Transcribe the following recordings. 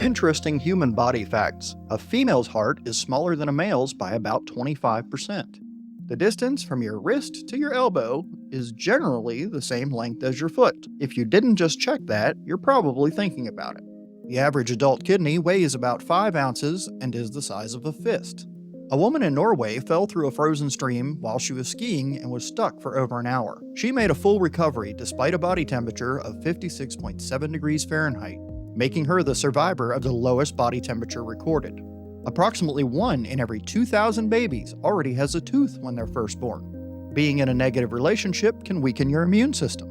Interesting human body facts. A female's heart is smaller than a male's by about 25%. The distance from your wrist to your elbow is generally the same length as your foot. If you didn't just check that, you're probably thinking about it. The average adult kidney weighs about 5 ounces and is the size of a fist. A woman in Norway fell through a frozen stream while she was skiing and was stuck for over an hour. She made a full recovery despite a body temperature of 56.7 degrees Fahrenheit, making her the survivor of the lowest body temperature recorded. Approximately 1 in every 2,000 babies already has a tooth when they're first born. Being in a negative relationship can weaken your immune system.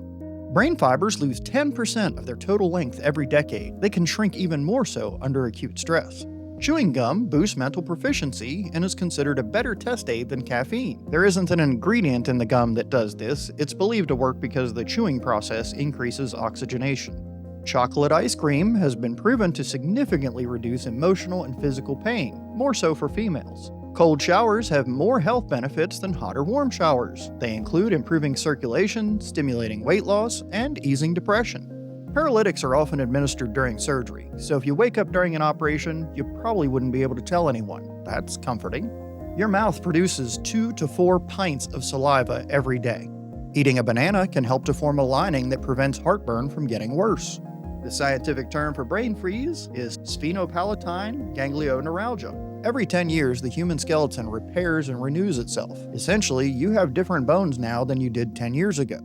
Brain fibers lose 10% of their total length every decade. They can shrink even more so under acute stress. Chewing gum boosts mental proficiency and is considered a better test aid than caffeine. There isn't an ingredient in the gum that does this. It's believed to work because the chewing process increases oxygenation. Chocolate ice cream has been proven to significantly reduce emotional and physical pain, more so for females. Cold showers have more health benefits than hot or warm showers. They include improving circulation, stimulating weight loss, and easing depression. Paralytics are often administered during surgery, so if you wake up during an operation, you probably wouldn't be able to tell anyone. That's comforting. Your mouth produces 2 to 4 pints of saliva every day. Eating a banana can help to form a lining that prevents heartburn from getting worse. The scientific term for brain freeze is sphenopalatine ganglioneuralgia. Every 10 years, the human skeleton repairs and renews itself. Essentially, you have different bones now than you did 10 years ago.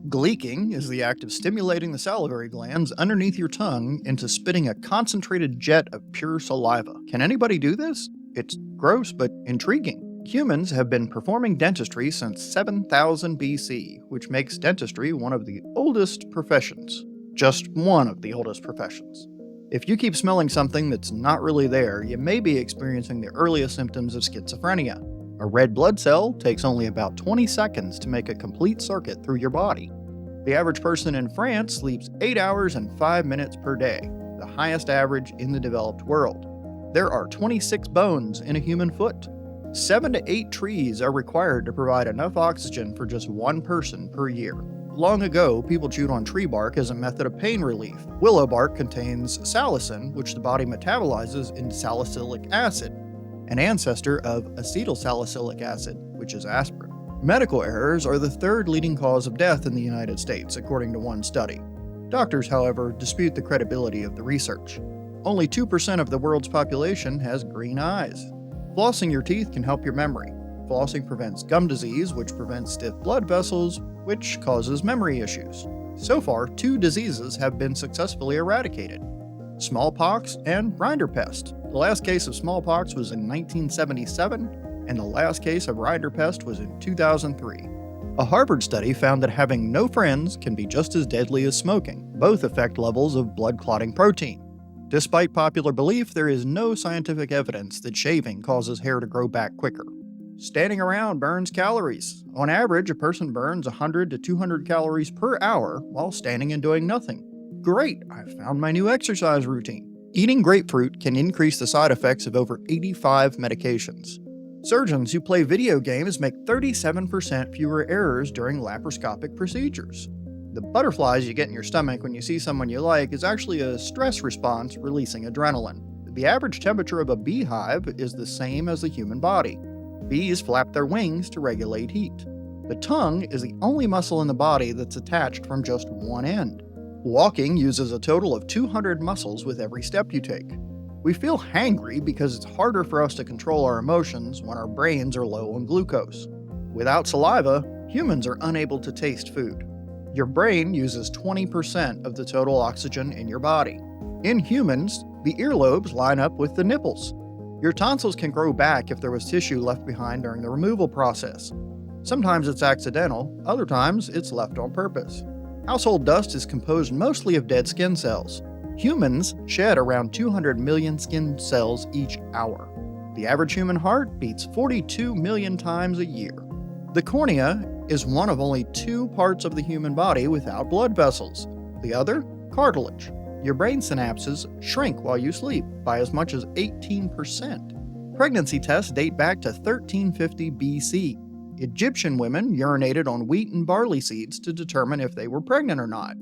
Gleeking is the act of stimulating the salivary glands underneath your tongue into spitting a concentrated jet of pure saliva. Can anybody do this? It's gross but intriguing. Humans have been performing dentistry since 7000 BC, which makes dentistry one of the oldest professions. Just one of the oldest professions. If you keep smelling something that's not really there, you may be experiencing the earliest symptoms of schizophrenia. A red blood cell takes only about 20 seconds to make a complete circuit through your body. The average person in France sleeps 8 hours and 5 minutes per day, the highest average in the developed world. There are 26 bones in a human foot. 7 to 8 trees are required to provide enough oxygen for just one person per year. Long ago, people chewed on tree bark as a method of pain relief. Willow bark contains salicin, which the body metabolizes into salicylic acid, an ancestor of acetylsalicylic acid, which is aspirin. Medical errors are the third leading cause of death in the United States, according to one study. Doctors, however, dispute the credibility of the research. Only 2% of the world's population has green eyes. Flossing your teeth can help your memory. Flossing prevents gum disease, which prevents stiff blood vessels, which causes memory issues. So far, 2 diseases have been successfully eradicated: smallpox and rinderpest. The last case of smallpox was in 1977, and the last case of rinderpest was in 2003. A Harvard study found that having no friends can be just as deadly as smoking. Both affect levels of blood clotting protein. Despite popular belief, there is no scientific evidence that shaving causes hair to grow back quicker. Standing around burns calories. On average, a person burns 100 to 200 calories per hour while standing and doing nothing. Great, I've found my new exercise routine. Eating grapefruit can increase the side effects of over 85 medications. Surgeons who play video games make 37% fewer errors during laparoscopic procedures. The butterflies you get in your stomach when you see someone you like is actually a stress response releasing adrenaline. The average temperature of a beehive is the same as the human body. Bees flap their wings to regulate heat. The tongue is the only muscle in the body that's attached from just one end. Walking uses a total of 200 muscles with every step you take. We feel hangry because it's harder for us to control our emotions when our brains are low on glucose. Without saliva, humans are unable to taste food. Your brain uses 20% of the total oxygen in your body. In humans, the earlobes line up with the nipples. Your tonsils can grow back if there was tissue left behind during the removal process. Sometimes it's accidental, other times it's left on purpose. Household dust is composed mostly of dead skin cells. Humans shed around 200 million skin cells each hour. The average human heart beats 42 million times a year. The cornea is one of only 2 parts of the human body without blood vessels. The other, cartilage. Your brain synapses shrink while you sleep by as much as 18%. Pregnancy tests date back to 1350 BC. Egyptian women urinated on wheat and barley seeds to determine if they were pregnant or not.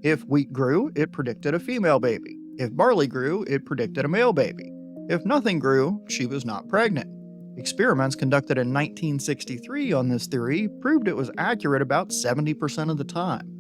If wheat grew, it predicted a female baby. If barley grew, it predicted a male baby. If nothing grew, she was not pregnant. Experiments conducted in 1963 on this theory proved it was accurate about 70% of the time.